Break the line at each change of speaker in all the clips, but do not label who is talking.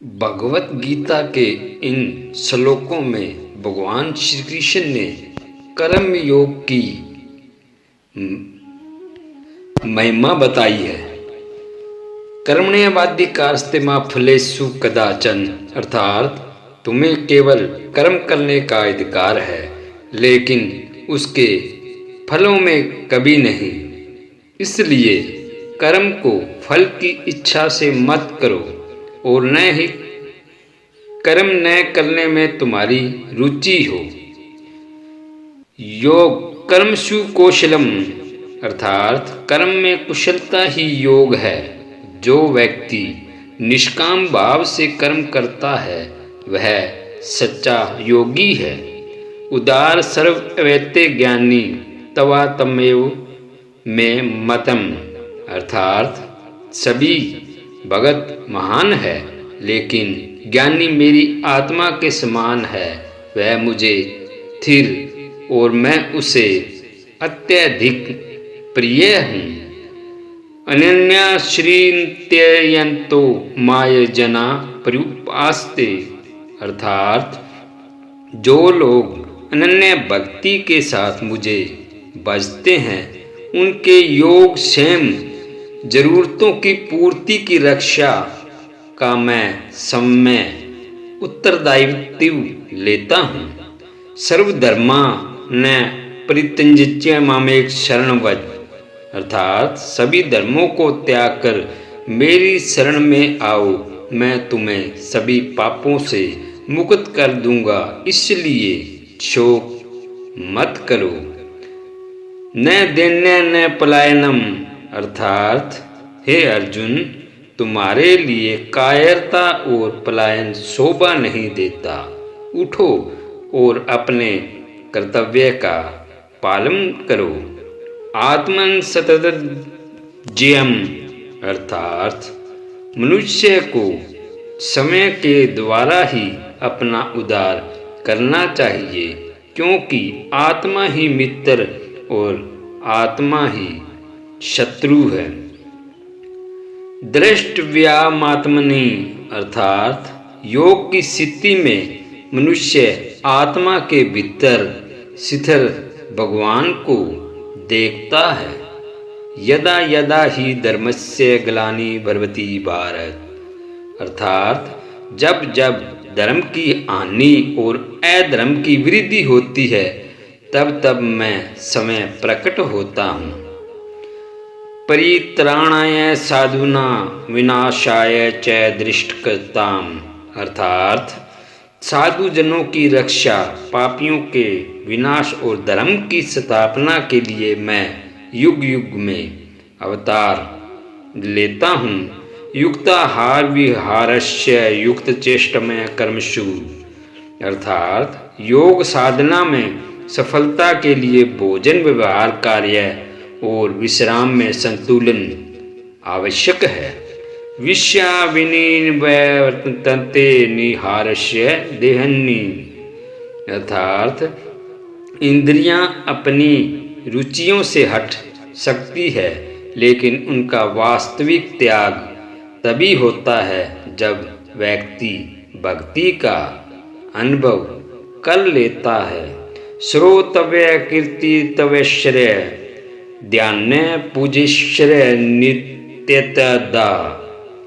भगवत गीता के इन श्लोकों में भगवान श्री कृष्ण ने कर्म योग की महिमा बताई है। कर्मण्येवाधिकारस्ते मा फलेषु कदाचन, अर्थात तुम्हें केवल कर्म करने का अधिकार है, लेकिन उसके फलों में कभी नहीं। इसलिए कर्म को फल की इच्छा से मत करो और न ही कर्म न करने में तुम्हारी रुचि हो। योग कर्मसु कौशलम, अर्थात कर्म में कुशलता ही योग है। जो व्यक्ति निष्काम भाव से कर्म करता है वह सच्चा योगी है। उदार सर्ववेत्ते ज्ञानी तवा तमेव में मतम, अर्थात सभी भगत महान है, लेकिन ज्ञानी मेरी आत्मा के समान है। वह मुझे स्थिर और मैं उसे अत्यधिक प्रिय हूँ। अनन्या श्रीन्त्ययन्तो माय जना पर्युपास्ते, अर्थात जो लोग अनन्य भक्ति के साथ मुझे भजते हैं उनके योग स्वयं जरूरतों की पूर्ति की रक्षा का मैं समय उत्तरदायित्व लेता हूँ। सर्वधर्मा न परित्यज्य मामेक शरण व्रज, अर्थात सभी धर्मों को त्याग कर मेरी शरण में आओ, मैं तुम्हें सभी पापों से मुक्त कर दूंगा। इसलिए शोक मत करो। न दैन्य न पलायनम, अर्थात हे अर्जुन, तुम्हारे लिए कायरता और पलायन शोभा नहीं देता। उठो और अपने कर्तव्य का पालन करो। आत्मन सतत ज्यम, अर्थात मनुष्य को समय के द्वारा ही अपना उद्धार करना चाहिए, क्योंकि आत्मा ही मित्र और आत्मा ही शत्रु है। दृष्टव्यामात्मनि, अर्थात योग की स्थिति में मनुष्य आत्मा के भीतर स्थिर भगवान को देखता है। यदा यदा ही धर्मस्य ग्लानि भवति भारत, अर्थात जब जब धर्म की हानि और अधर्म की वृद्धि होती है तब तब मैं समय प्रकट होता हूँ। परित्राणाय साधुना विनाशाय च दृष्टकृताम, अर्थात साधु जनों की रक्षा, पापियों के विनाश और धर्म की स्थापना के लिए मैं युग युग में अवतार लेता हूँ। युक्ताहार विहारस्य युक्त चेष्टमय कर्मसु, अर्थात योग साधना में सफलता के लिए भोजन व्यवहार कार्य और विश्राम में संतुलन आवश्यक है। विश्याविनिवर्तन्ते निहारस्य देहन्नि, अर्थात इंद्रियां अपनी रुचियों से हट सकती है, लेकिन उनका वास्तविक त्याग तभी होता है जब व्यक्ति भक्ति का अनुभव कर लेता है। श्रोतव्य कीर्तितव्यश्रय ध्यान पूजिश्रय नित्यतदा,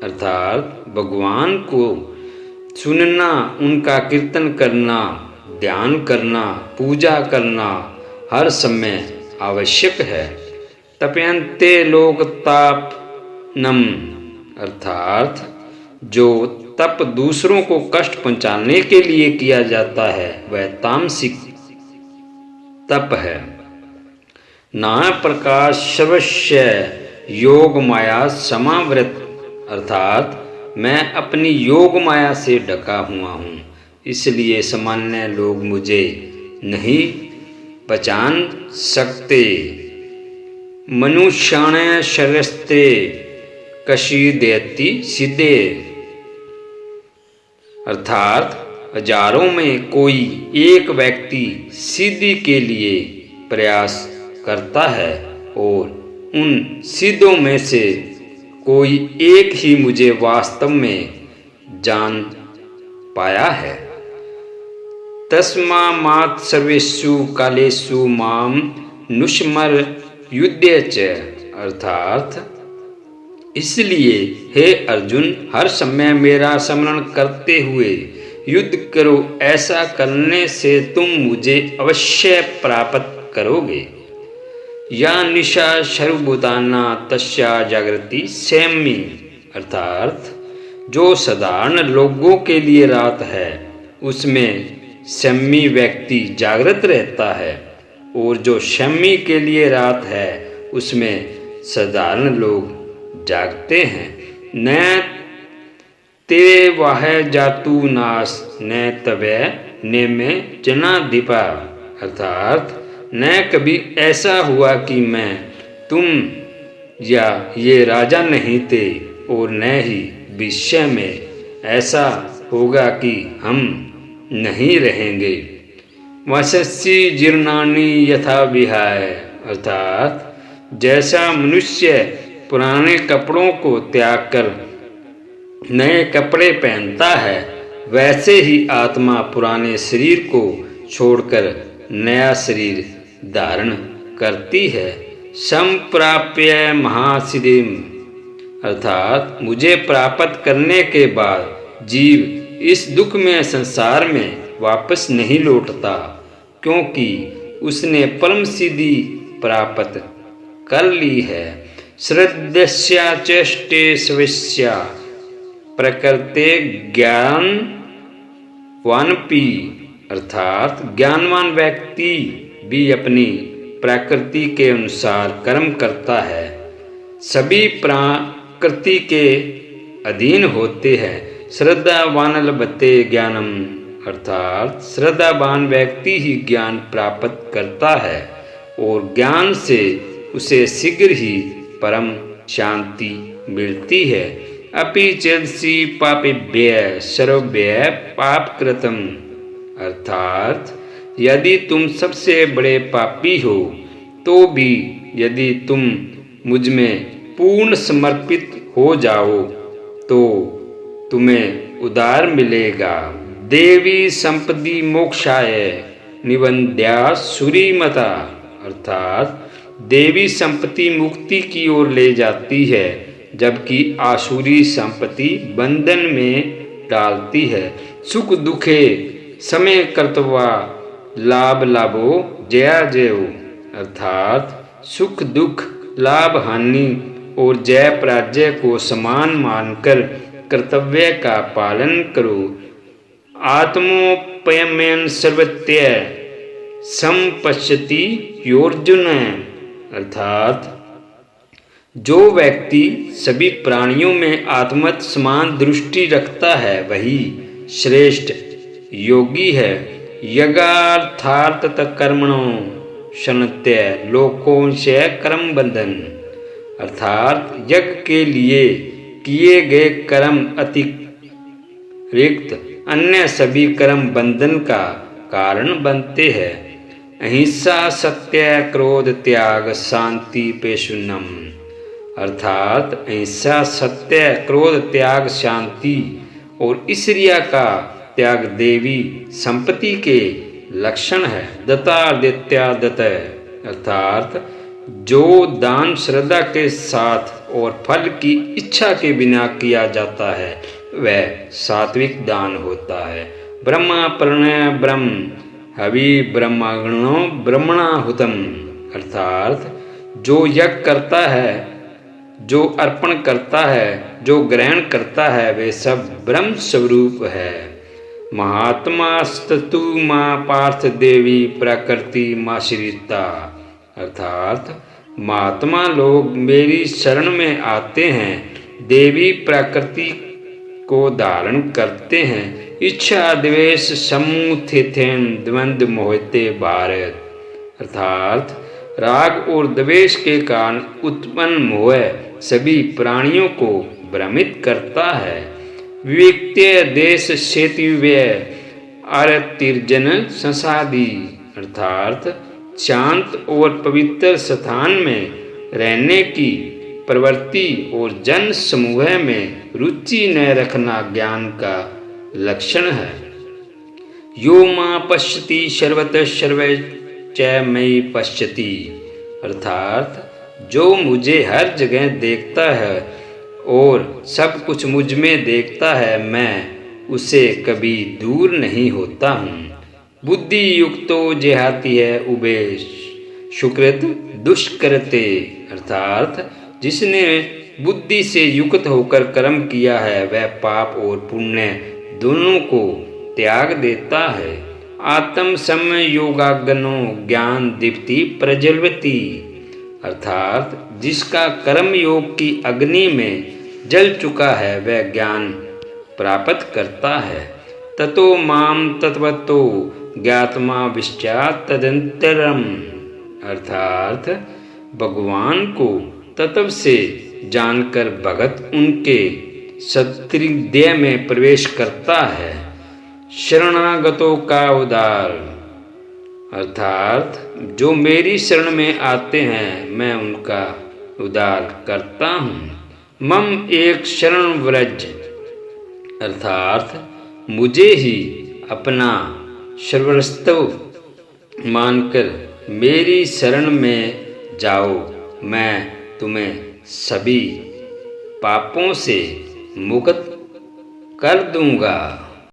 अर्थात भगवान को सुनना, उनका कीर्तन करना, ध्यान करना, पूजा करना हर समय आवश्यक है। तप्यन्ते लोकतापनम, अर्थात जो तप दूसरों को कष्ट पहुंचाने के लिए किया जाता है वह तामसिक तप है। नाना प्रकार सर्वस्य योग माया समावृत, अर्थात मैं अपनी योग माया से ढका हुआ हूँ, इसलिए सामान्य लोग मुझे नहीं पहचान सकते। मनुष्याण शरस्ते कशीदेति सिद्धे, अर्थात हजारों में कोई एक व्यक्ति सिद्धि के लिए प्रयास करता है और उन सिद्धों में से कोई एक ही मुझे वास्तव में जान पाया है। तस्मात् सर्वेषु कालेषु माम नुष्मर युध्य च, अर्थात इसलिए हे अर्जुन, हर समय मेरा स्मरण करते हुए युद्ध करो। ऐसा करने से तुम मुझे अवश्य प्राप्त करोगे। या निशा सर्वभूताना तस्या जागृति सैम्यी, अर्थात जो साधारण लोगों के लिए रात है उसमें सम्मी व्यक्ति जागृत रहता है, और जो शम्मी के लिए रात है उसमें साधारण लोग जागते हैं। न ते वाह जातु नास न तवे ने में जना दीपा, अर्थात न कभी ऐसा हुआ कि मैं, तुम या ये राजा नहीं थे, और न ही भविष्य में ऐसा होगा कि हम नहीं रहेंगे। वसस्सी जीर्णानि यथा विहाय, अर्थात जैसा मनुष्य पुराने कपड़ों को त्याग कर नए कपड़े पहनता है, वैसे ही आत्मा पुराने शरीर को छोड़कर नया शरीर धारण करती है। संप्राप्य महासिद्धिम, अर्थात मुझे प्राप्त करने के बाद जीव इस दुख में संसार में वापस नहीं लौटता, क्योंकि उसने परम सिद्धि प्राप्त कर ली है। श्रद्धस्या चेष्टे स्वस्या प्रकृते ज्ञानवानपि, अर्थात ज्ञानवान व्यक्ति भी अपनी प्रकृति के अनुसार कर्म करता है। सभी प्रकृति के अधीन होते हैं। श्रद्धावान लभते ज्ञानम, अर्थात श्रद्धावान व्यक्ति ही ज्ञान प्राप्त करता है, और ज्ञान से उसे शीघ्र ही परम शांति मिलती है। अपि चेदसि पापेभ्य सर्वभ्य पाप कृतम, अर्थात यदि तुम सबसे बड़े पापी हो तो भी यदि तुम मुझ में पूर्ण समर्पित हो जाओ तो तुम्हें उद्धार मिलेगा। देवी संपदि मोक्षाय निबंध्या सुरीमता, अर्थात देवी संपत्ति मुक्ति की ओर ले जाती है, जबकि आसुरी संपत्ति बंधन में डालती है। सुख दुखे समय कर्तवा लाभ लाभो जया जयो, अर्थात सुख दुख लाभ हानि और जय पराजय को समान मानकर कर्तव्य का पालन करो। आत्मोपयमेन सर्वत्य संपश्यति योर्जुन, अर्थात जो व्यक्ति सभी प्राणियों में आत्मत समान दृष्टि रखता है वही श्रेष्ठ योगी है। यज्ञार्थार्थ कर्मणो शनत्य लोकों से कर्म बंधन, अर्थात यज्ञ के लिए किए गए कर्म अतिरिक्त अन्य सभी कर्म बंधन का कारण बनते हैं। अहिंसा सत्य क्रोध त्याग शांति पेशुन्नम, अर्थात अहिंसा सत्य क्रोध त्याग शांति और ईर्ष्या का त्याग देवी संपत्ति के लक्षण है। दत्तादित्या दत्त, अर्थात जो दान श्रद्धा के साथ और फल की इच्छा के बिना किया जाता है वह सात्विक दान होता है। ब्रह्मा प्रणय ब्रह्म हवि ब्रह्माग्नो ब्रह्मणाहुतम, अर्थात जो यज्ञ करता है, जो अर्पण करता है, जो ग्रहण करता है वे सब ब्रह्म स्वरूप है। महात्मास्तु मां पार्थ देवी प्रकृति माश्रिता, अर्थात महात्मा लोग मेरी शरण में आते हैं, देवी प्रकृति को धारण करते हैं। इच्छा द्वेष समुत्थितेन द्वंद्व मोहिते भारत, अर्थात राग और द्वेष के कारण उत्पन्न मोह सभी प्राणियों को भ्रमित करता है। विविक्त्य देश क्षेत्रव्य अरतिर्जन संसादी, अर्थात शांत और पवित्र स्थान में रहने की प्रवृत्ति और जन समूह में रुचि न रखना ज्ञान का लक्षण है। यो मां पश्यति सर्वतः सर्वे च मयि पश्यति, अर्थात जो मुझे हर जगह देखता है और सब कुछ मुझ में देखता है, मैं उसे कभी दूर नहीं होता हूँ। बुद्धि युक्तो जेहाति है उबे सुकृत दुष्कृते, अर्थात जिसने बुद्धि से युक्त होकर कर्म किया है वह पाप और पुण्य दोनों को त्याग देता है। आत्म सम योगाग्नो ज्ञान दीप्ति प्रज्वलति, अर्थात जिसका कर्म योग की अग्नि में जल चुका है वह ज्ञान प्राप्त करता है। ततो माम तत्वतो ज्ञात्मा विश्चात् तदंतरम, अर्थात भगवान को तत्व से जानकर भगत उनके सत्हृदय में प्रवेश करता है। शरणागतों का उद्धार, अर्थात जो मेरी शरण में आते हैं मैं उनका उद्धार करता हूँ। मम एक शरण व्रज, अर्थात मुझे ही अपना सर्वस्व मानकर मेरी शरण में जाओ, मैं तुम्हें सभी पापों से मुक्त कर दूंगा।